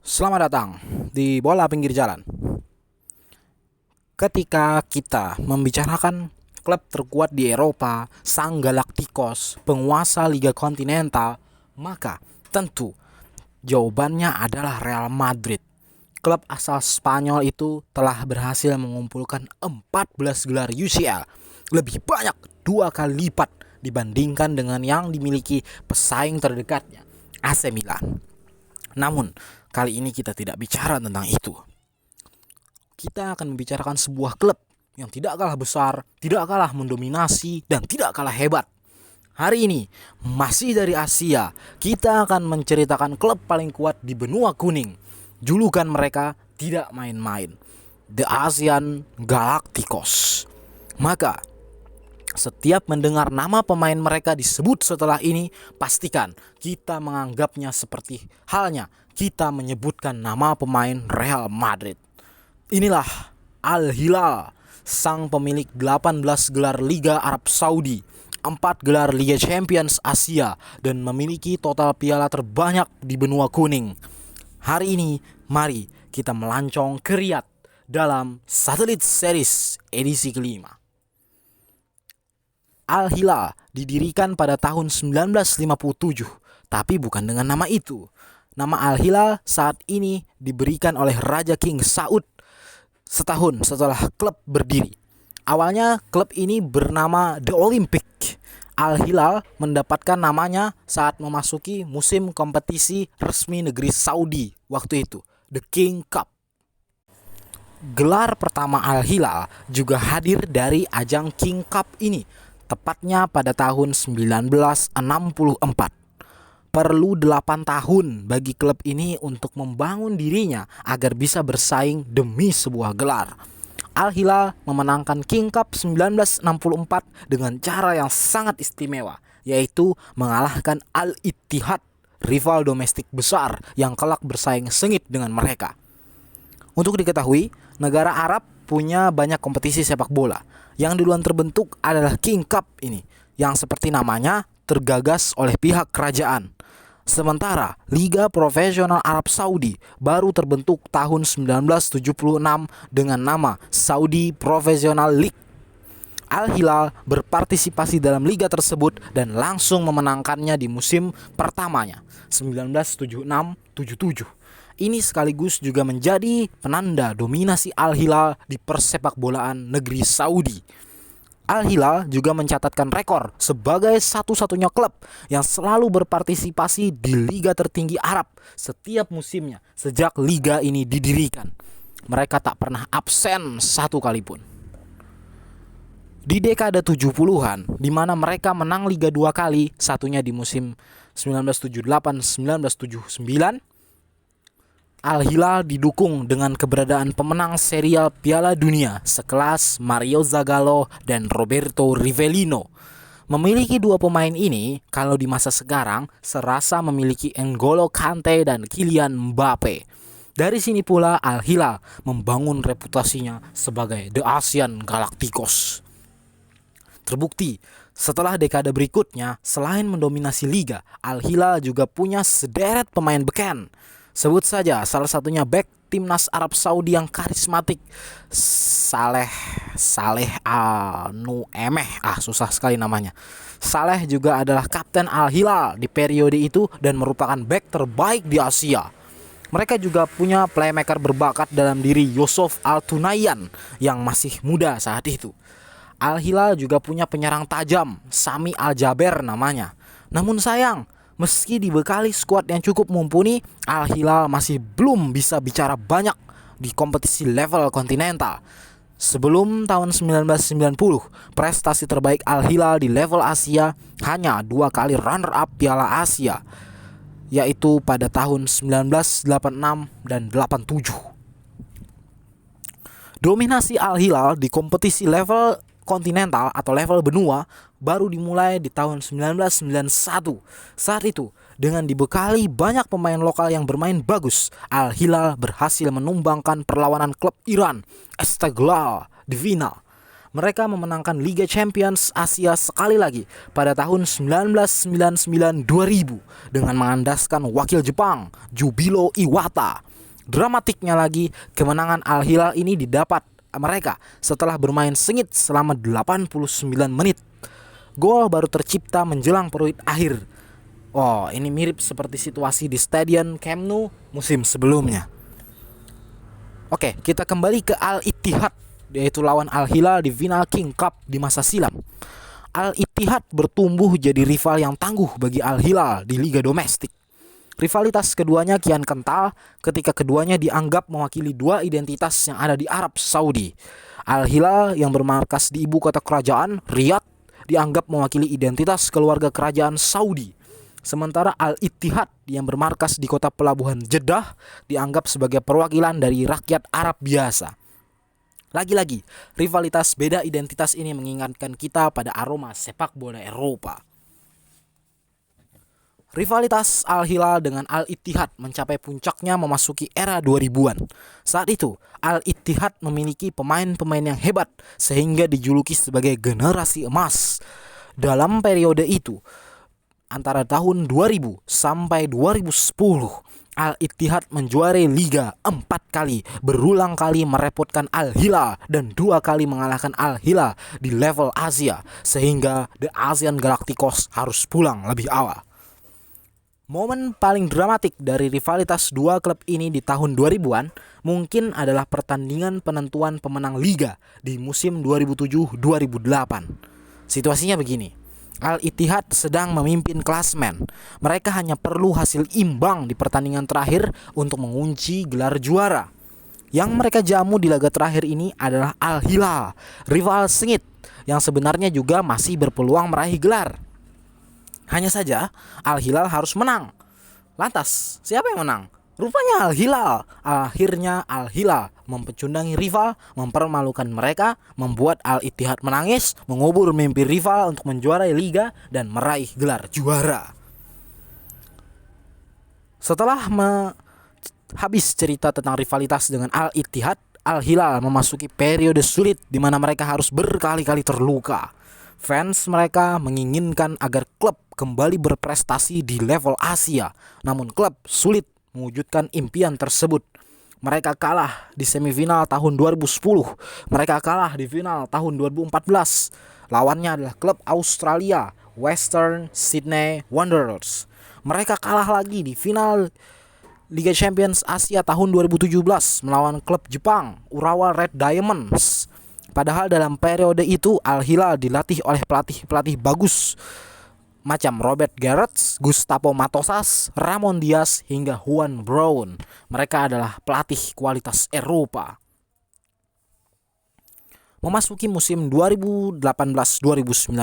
Selamat datang di Bola Pinggir Jalan. Ketika kita membicarakan klub terkuat di Eropa, Sang Galacticos, penguasa Liga Kontinental, maka tentu jawabannya adalah Real Madrid. Klub asal Spanyol itu telah berhasil mengumpulkan 14 gelar UCL, lebih banyak 2 kali lipat dibandingkan dengan yang dimiliki pesaing terdekatnya, AC Milan. Namun, kali ini kita tidak bicara tentang itu. Kita akan membicarakan sebuah klub yang tidak kalah besar, tidak kalah mendominasi, dan tidak kalah hebat. Hari ini, masih dari Asia, kita akan menceritakan klub paling kuat di benua kuning. Julukan mereka tidak main-main, The Asian Galacticos. Maka, setiap mendengar nama pemain mereka disebut setelah ini, pastikan kita menganggapnya seperti halnya kita menyebutkan nama pemain Real Madrid. Inilah Al Hilal, sang pemilik 18 gelar Liga Arab Saudi, 4 gelar Liga Champions Asia, dan memiliki total piala terbanyak di benua kuning. Hari ini, mari kita melancong ke Riyadh dalam Satellite Series edisi kelima. Al Hilal didirikan pada tahun 1957, tapi bukan dengan nama itu. Nama Al Hilal saat ini diberikan oleh Raja King Saud setahun setelah klub berdiri. Awalnya klub ini bernama The Olympic. Al Hilal mendapatkan namanya saat memasuki musim kompetisi resmi negeri Saudi waktu itu, The King Cup. Gelar pertama Al Hilal juga hadir dari ajang King Cup ini, tepatnya pada tahun 1964. Perlu 8 tahun bagi klub ini untuk membangun dirinya agar bisa bersaing demi sebuah gelar. Al Hilal memenangkan King Cup 1964 dengan cara yang sangat istimewa, yaitu mengalahkan Al Ittihad, rival domestik besar yang kelak bersaing sengit dengan mereka. Untuk diketahui, negara Arab punya banyak kompetisi sepak bola. Yang duluan terbentuk adalah King Cup ini, yang seperti namanya tergagas oleh pihak kerajaan. Sementara Liga Profesional Arab Saudi baru terbentuk tahun 1976 dengan nama Saudi Professional League. Al Hilal berpartisipasi dalam liga tersebut dan langsung memenangkannya di musim pertamanya 1976-77. Ini sekaligus juga menjadi penanda dominasi Al Hilal di persepakbolaan negeri Saudi. Al Hilal juga mencatatkan rekor sebagai satu-satunya klub yang selalu berpartisipasi di liga tertinggi Arab setiap musimnya sejak liga ini didirikan. Mereka tak pernah absen satu kali pun. Di dekade 70-an, di mana mereka menang liga 2 kali, satunya di musim 1978-1979, Al Hilal didukung dengan keberadaan pemenang serial Piala Dunia sekelas Mario Zagallo dan Roberto Rivellino. Memiliki 2 pemain ini, kalau di masa sekarang, serasa memiliki N'Golo Kante dan Kylian Mbappe. Dari sini pula Al Hilal membangun reputasinya sebagai The Asian Galacticos. Terbukti, setelah dekade berikutnya, selain mendominasi liga, Al Hilal juga punya sederet pemain beken. Sebut saja salah satunya bek timnas Arab Saudi yang karismatik, Saleh Al-Nu'emeh. Susah sekali namanya. Saleh juga adalah kapten Al Hilal di periode itu dan merupakan bek terbaik di Asia. Mereka juga punya playmaker berbakat dalam diri Yusuf Al-Tunayan yang masih muda saat itu. Al Hilal juga punya penyerang tajam, Sami Al-Jaber namanya. Namun sayang, meski dibekali skuad yang cukup mumpuni, Al Hilal masih belum bisa bicara banyak di kompetisi level kontinental. Sebelum tahun 1990, prestasi terbaik Al Hilal di level Asia hanya 2 kali runner up Piala Asia, yaitu pada tahun 1986 dan 87. Dominasi Al Hilal di kompetisi level kontinental atau level benua baru dimulai di tahun 1991. Saat itu, dengan dibekali banyak pemain lokal yang bermain bagus, Al Hilal berhasil menumbangkan perlawanan klub Iran, Esteghlal, di final. Mereka memenangkan Liga Champions Asia sekali lagi pada tahun 1999-2000 dengan mengandaskan wakil Jepang, Jubilo Iwata. dramatiknya lagi, kemenangan Al Hilal ini didapat mereka setelah bermain sengit selama 89 menit. Gol baru tercipta menjelang peluit akhir. Oh, ini mirip seperti situasi di Stadion Camp Nou musim sebelumnya. Oke, kita kembali ke Al Ittihad, yaitu lawan Al Hilal di final King Cup di masa silam. Al Ittihad bertumbuh jadi rival yang tangguh bagi Al Hilal di liga domestik. Rivalitas keduanya kian kental ketika keduanya dianggap mewakili dua identitas yang ada di Arab Saudi. Al Hilal yang bermarkas di ibu kota kerajaan, Riyadh, dianggap mewakili identitas keluarga kerajaan Saudi. Sementara Al Ittihad yang bermarkas di kota pelabuhan Jeddah dianggap sebagai perwakilan dari rakyat Arab biasa. Lagi-lagi, rivalitas beda identitas ini mengingatkan kita pada aroma sepak bola Eropa. Rivalitas Al Hilal dengan Al Ittihad mencapai puncaknya memasuki era 2000-an. Saat itu, Al Ittihad memiliki pemain-pemain yang hebat sehingga dijuluki sebagai generasi emas. Dalam periode itu, antara tahun 2000 sampai 2010, Al Ittihad menjuarai Liga 4 kali, berulang kali merepotkan Al Hilal dan 2 kali mengalahkan Al Hilal di level Asia, sehingga The Asian Galacticos harus pulang lebih awal. Momen paling dramatik dari rivalitas dua klub ini di tahun 2000-an mungkin adalah pertandingan penentuan pemenang Liga di musim 2007-2008. Situasinya begini, Al Ittihad sedang memimpin klasemen. Mereka hanya perlu hasil imbang di pertandingan terakhir untuk mengunci gelar juara. Yang mereka jamu di laga terakhir ini adalah Al Hilal, rival sengit yang sebenarnya juga masih berpeluang meraih gelar. Hanya saja Al Hilal harus menang. Lantas siapa yang menang? Rupanya Al Hilal. Akhirnya Al Hilal mempecundangi rival, mempermalukan mereka, membuat Al Ittihad menangis, mengubur mimpi rival untuk menjuarai liga dan meraih gelar juara. Setelah habis cerita tentang rivalitas dengan Al Ittihad, Al Hilal memasuki periode sulit di mana mereka harus berkali-kali terluka. Fans mereka menginginkan agar klub kembali berprestasi di level Asia, namun klub sulit mewujudkan impian tersebut. Mereka kalah di semifinal tahun 2010, mereka kalah di final tahun 2014. Lawannya adalah klub Australia, Western Sydney Wanderers. Mereka kalah lagi di final Liga Champions Asia tahun 2017 melawan klub Jepang, Urawa Red Diamonds. Padahal dalam periode itu Al Hilal dilatih oleh pelatih-pelatih bagus macam Robert Garrett, Gustavo Matosas, Ramon Diaz hingga Juan Brown. Mereka adalah pelatih kualitas Eropa. Memasuki musim 2018-2019,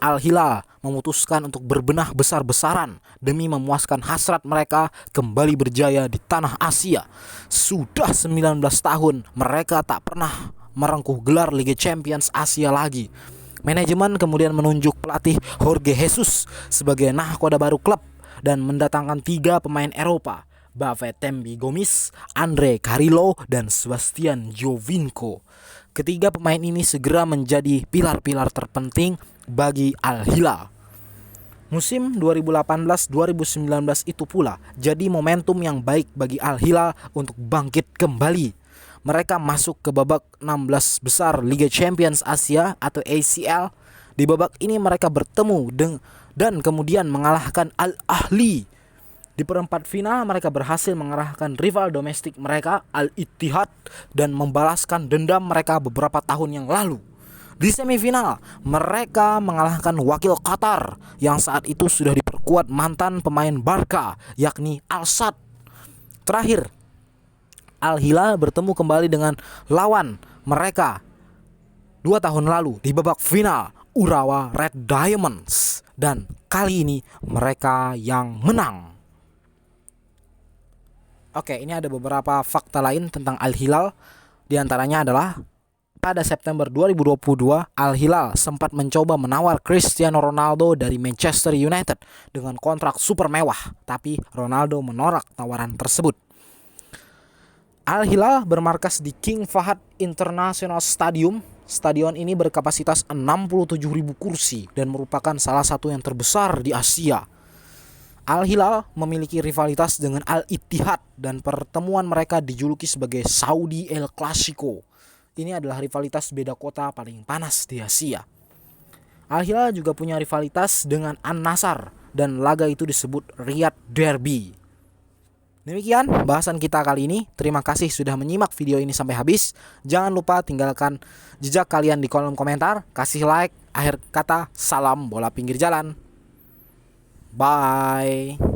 Al Hilal memutuskan untuk berbenah besar-besaran demi memuaskan hasrat mereka kembali berjaya di tanah Asia. Sudah 19 tahun mereka tak pernah merengkuh gelar Liga Champions Asia lagi. Manajemen kemudian menunjuk pelatih Jorge Jesus sebagai nahkoda baru klub dan mendatangkan 3 pemain Eropa, Bafetembi Gomis, Andre Carrillo, dan Sebastian Giovinco. Ketiga pemain ini segera menjadi pilar-pilar terpenting bagi Al Hilal. Musim 2018-2019 itu pula jadi momentum yang baik bagi Al Hilal untuk bangkit kembali. Mereka masuk ke babak 16 besar Liga Champions Asia atau ACL. Di babak ini mereka bertemu dan kemudian mengalahkan Al Ahly. Di perempat final mereka berhasil mengalahkan rival domestik mereka Al Ittihad dan membalaskan dendam mereka beberapa tahun yang lalu. Di semifinal mereka mengalahkan wakil Qatar yang saat itu sudah diperkuat mantan pemain Barca yakni Al Sadd. Terakhir, Al Hilal bertemu kembali dengan lawan mereka 2 tahun lalu di babak final, Urawa Red Diamonds, dan kali ini mereka yang menang. Oke, ini ada beberapa fakta lain tentang Al Hilal. Di antaranya adalah pada September 2022, Al Hilal sempat mencoba menawar Cristiano Ronaldo dari Manchester United dengan kontrak super mewah, tapi Ronaldo menolak tawaran tersebut. Al Hilal bermarkas di King Fahd International Stadium. Stadion ini berkapasitas 67.000 kursi dan merupakan salah satu yang terbesar di Asia. Al Hilal memiliki rivalitas dengan Al Ittihad dan pertemuan mereka dijuluki sebagai Saudi El Clasico. Ini adalah rivalitas beda kota paling panas di Asia. Al Hilal juga punya rivalitas dengan An Nassr dan laga itu disebut Riyadh Derby. Demikian bahasan kita kali ini. Terima kasih sudah menyimak video ini sampai habis. Jangan lupa tinggalkan jejak kalian di kolom komentar, kasih like, akhir kata salam bola pinggir jalan. Bye.